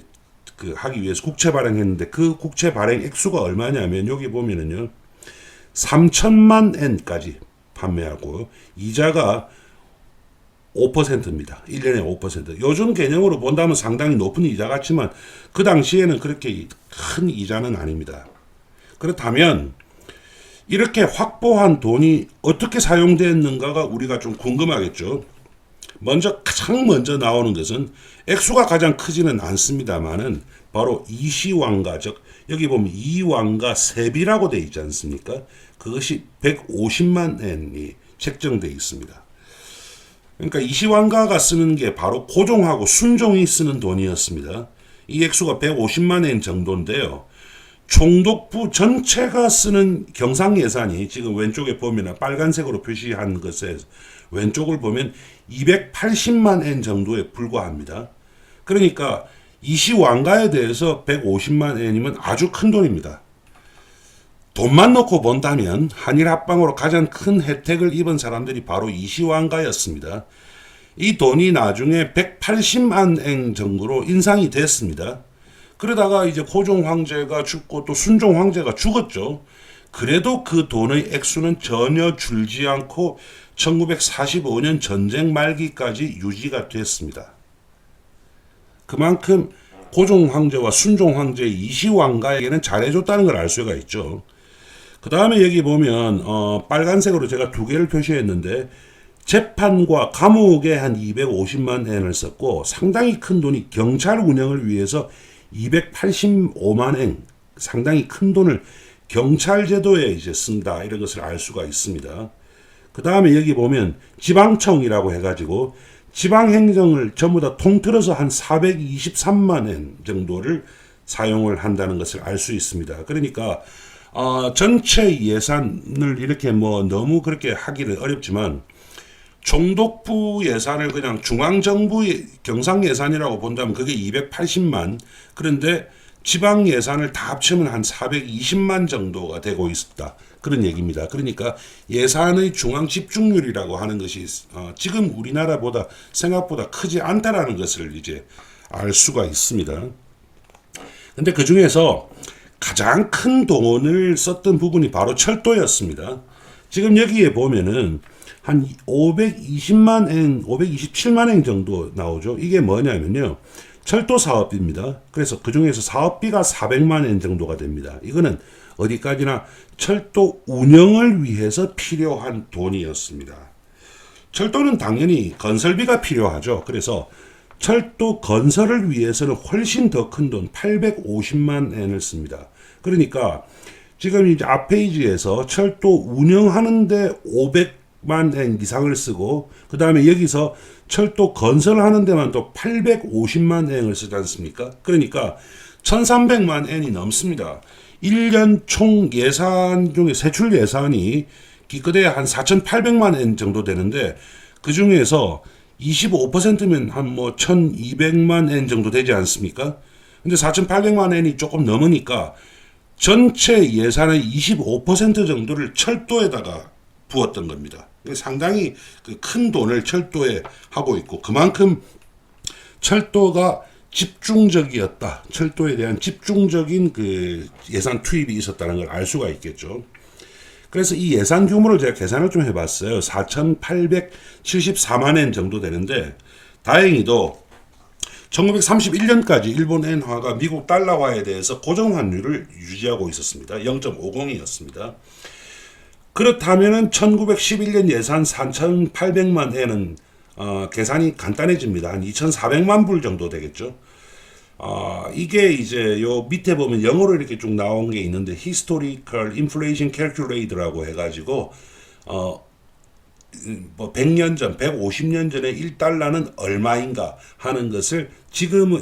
하기 위해서 국채 발행했는데 그 국채 발행 액수가 얼마냐면 여기 보면은요 3,000만 엔까지 판매하고 이자가 5%입니다. 1년에 5%. 요즘 개념으로 본다면 상당히 높은 이자 같지만 그 당시에는 그렇게 큰 이자는 아닙니다. 그렇다면 이렇게 확보한 돈이 어떻게 사용됐는가가 우리가 좀 궁금하겠죠. 가장 먼저 나오는 것은 액수가 가장 크지는 않습니다만은 바로 이시왕가, 즉 여기 보면 이왕가 세비라고 되어 있지 않습니까? 그것이 150만 엔이 책정되어 있습니다. 그러니까 이시왕가가 쓰는 게 바로 고종하고 순종이 쓰는 돈이었습니다. 이 액수가 150만 엔 정도인데요. 총독부 전체가 쓰는 경상 예산이 지금 왼쪽에 보면 빨간색으로 표시한 것에 왼쪽을 보면 280만 엔 정도에 불과합니다. 그러니까 이시왕가에 대해서 150만 엔이면 아주 큰 돈입니다. 돈만 놓고 본다면 한일 합방으로 가장 큰 혜택을 입은 사람들이 바로 이시왕가였습니다. 이 돈이 나중에 180만 엔 정도로 인상이 됐습니다. 그러다가 이제 고종 황제가 죽고 또 순종 황제가 죽었죠. 그래도 그 돈의 액수는 전혀 줄지 않고 1945년 전쟁 말기까지 유지가 됐습니다. 그만큼 고종 황제와 순종 황제 이시왕가에게는 잘해줬다는 걸 알 수가 있죠. 그 다음에 여기 보면 빨간색으로 제가 두 개를 표시했는데 재판과 감옥에 한 250만 엔을 썼고 상당히 큰 돈이 경찰 운영을 위해서 285만 엔, 상당히 큰 돈을 경찰 제도에 이제 쓴다 이런 것을 알 수가 있습니다. 그 다음에 여기 보면 지방청이라고 해가지고 지방행정을 전부 다 통틀어서 한 423만 엔 정도를 사용을 한다는 것을 알 수 있습니다. 그러니까 전체 예산을 이렇게 뭐 너무 그렇게 하기는 어렵지만 총독부 예산을 그냥 중앙정부 경상 예산이라고 본다면 그게 280만, 그런데 지방 예산을 다 합치면 한 420만 정도가 되고 있다. 그런 얘기입니다. 그러니까 예산의 중앙 집중률이라고 하는 것이 지금 우리나라보다 생각보다 크지 않다라는 것을 이제 알 수가 있습니다. 근데 그 중에서 가장 큰 돈을 썼던 부분이 바로 철도였습니다. 지금 여기에 보면은 한 520만 엔, 527만 엔 정도 나오죠. 이게 뭐냐면요. 철도 사업비입니다. 그래서 그 중에서 사업비가 400만 엔 정도가 됩니다. 이거는 어디까지나 철도 운영을 위해서 필요한 돈이었습니다. 철도는 당연히 건설비가 필요하죠. 그래서 철도 건설을 위해서는 훨씬 더 큰 돈 850만 엔을 씁니다. 그러니까 지금 이제 앞 페이지에서 철도 운영하는데 500만 엔 이상을 쓰고 그 다음에 여기서 철도 건설하는 데만 또 850만 엔을 쓰지 않습니까? 그러니까 1300만 엔이 넘습니다. 1년 총 예산 중에 세출 예산이 기껏해야 한 4800만 엔 정도 되는데 그 중에서 25%면 한 뭐 1200만 엔 정도 되지 않습니까? 근데 4800만 엔이 조금 넘으니까 전체 예산의 25% 정도를 철도에다가 부었던 겁니다. 상당히 큰 돈을 철도에 하고 있고 그만큼 철도가 집중적이었다. 철도에 대한 집중적인 그 예산 투입이 있었다는 걸 알 수가 있겠죠. 그래서 이 예산 규모를 제가 계산을 좀 해봤어요. 4,874만 엔 정도 되는데 다행히도 1931년까지 일본 엔화가 미국 달러화에 대해서 고정 환율을 유지하고 있었습니다. 0.50이었습니다. 그렇다면은 1911년 예산 4,800만 엔은 계산이 간단해집니다. 한 2,400만 불 정도 되겠죠. 이게 이제 요 밑에 보면 영어로 이렇게 쭉 나온 게 있는데 Historical Inflation Calculator라고 해가지고 뭐 100년 전, 150년 전에 1달러는 얼마인가 하는 것을 지금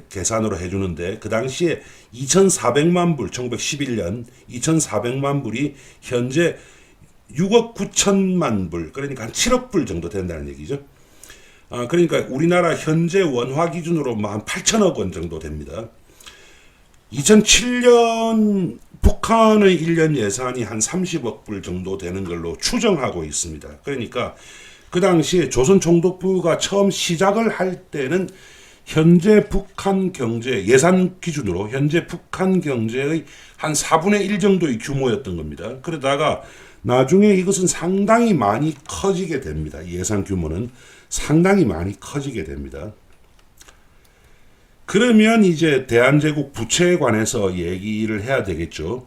계산으로 해주는데 그 당시에 2,400만 불, 1911년 2,400만 불이 현재 6억 9천만 불, 그러니까 한 7억 불 정도 된다는 얘기죠. 그러니까 우리나라 현재 원화 기준으로 한 8천억 원 정도 됩니다. 2007년 북한의 1년 예산이 한 30억 불 정도 되는 걸로 추정하고 있습니다. 그러니까 그 당시에 조선 총독부가 처음 시작을 할 때는 현재 북한 경제 예산 기준으로 현재 북한 경제의 한 4분의 1 정도의 규모였던 겁니다. 그러다가 나중에 이것은 상당히 많이 커지게 됩니다. 예산 규모는 상당히 많이 커지게 됩니다. 그러면 이제 대한제국 부채에 관해서 얘기를 해야 되겠죠.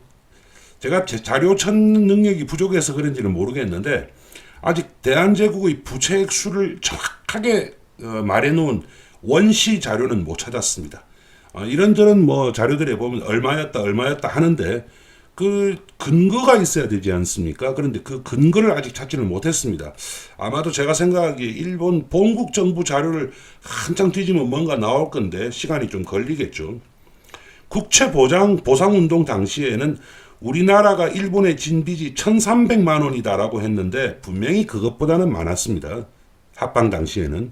제가 제 자료 찾는 능력이 부족해서 그런지는 모르겠는데 아직 대한제국의 부채 액수를 정확하게 말해놓은 원시 자료는 못 찾았습니다. 이런저런 뭐 자료들에 보면 얼마였다 하는데 그 근거가 있어야 되지 않습니까? 그런데 그 근거를 아직 찾지는 못했습니다. 아마도 제가 생각하기에 일본 본국 정부 자료를 한창 뒤지면 뭔가 나올 건데 시간이 좀 걸리겠죠. 국채 보상 운동 당시에는 우리나라가 일본에 진 빚이 1,300만 원이다라고 했는데 분명히 그것보다는 많았습니다. 합방 당시에는.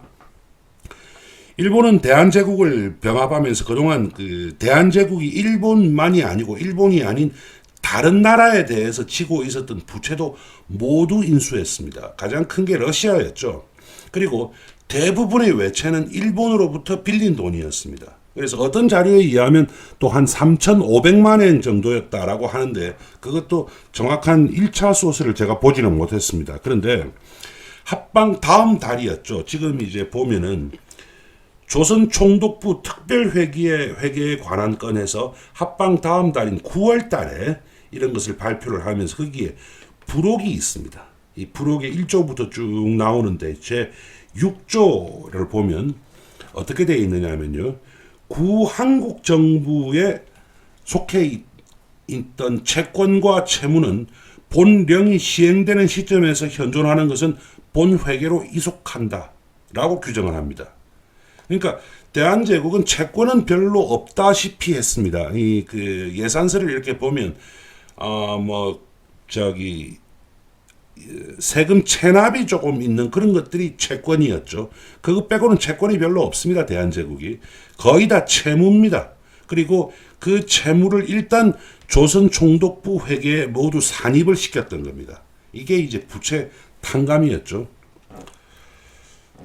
일본은 대한제국을 병합하면서 그동안 그 대한제국이 일본만이 아니고 일본이 아닌 다른 나라에 대해서 지고 있었던 부채도 모두 인수했습니다. 가장 큰 게 러시아였죠. 그리고 대부분의 외채는 일본으로부터 빌린 돈이었습니다. 그래서 어떤 자료에 의하면 또 한 3,500만 엔 정도였다라고 하는데 그것도 정확한 1차 소스를 제가 보지는 못했습니다. 그런데 합방 다음 달이었죠. 지금 이제 보면은 조선 총독부 특별회계에 관한 건에서 합방 다음 달인 9월 달에 이런 것을 발표를 하면서 거기에 부록이 있습니다. 이 부록의 1조부터 쭉 나오는데 제 6조를 보면 어떻게 되어 있느냐면요. 구한국 정부에 속해 있던 채권과 채무는 본령이 시행되는 시점에서 현존하는 것은 본회계로 이속한다 라고 규정을 합니다. 그러니까 대한제국은 채권은 별로 없다시피 했습니다. 이 그 예산서를 이렇게 보면 세금 체납이 조금 있는 그런 것들이 채권이었죠. 그거 빼고는 채권이 별로 없습니다. 대한제국이 거의 다 채무입니다. 그리고 그 채무를 일단 조선 총독부 회계에 모두 산입을 시켰던 겁니다. 이게 이제 부채 탕감이었죠.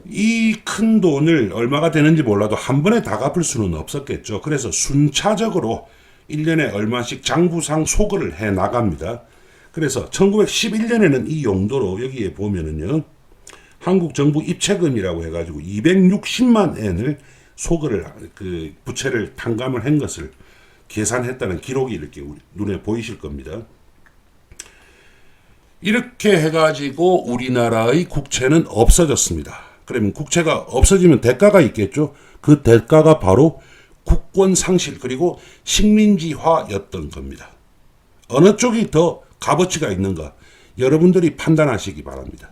이 큰 돈을 얼마가 되는지 몰라도 한 번에 다 갚을 수는 없었겠죠. 그래서 순차적으로 1년에 얼마씩 장부상 소거를 해 나갑니다. 그래서 1911년에는 이 용도로 여기에 보면은요. 한국 정부 입채금이라고 해가지고 260만 엔을 소거를 그 부채를 탕감을 한 것을 계산했다는 기록이 이렇게 눈에 보이실 겁니다. 이렇게 해가지고 우리나라의 국채는 없어졌습니다. 그러면 국채가 없어지면 대가가 있겠죠. 그 대가가 바로 국권 상실 그리고 식민지화였던 겁니다. 어느 쪽이 더 값어치가 있는가 여러분들이 판단하시기 바랍니다.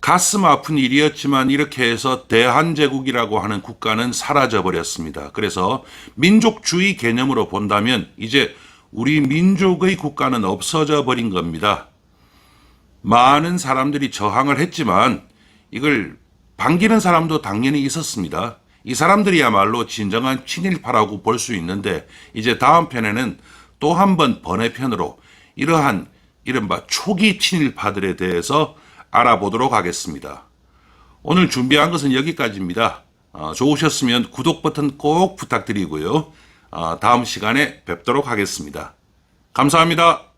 가슴 아픈 일이었지만 이렇게 해서 대한제국이라고 하는 국가는 사라져 버렸습니다. 그래서 민족주의 개념으로 본다면 이제 우리 민족의 국가는 없어져 버린 겁니다. 많은 사람들이 저항을 했지만 이걸 반기는 사람도 당연히 있었습니다. 이 사람들이야말로 진정한 친일파라고 볼 수 있는데 이제 다음 편에는 또 한 번 번외편으로 이러한 이른바 초기 친일파들에 대해서 알아보도록 하겠습니다. 오늘 준비한 것은 여기까지입니다. 좋으셨으면 구독 버튼 꼭 부탁드리고요. 다음 시간에 뵙도록 하겠습니다. 감사합니다.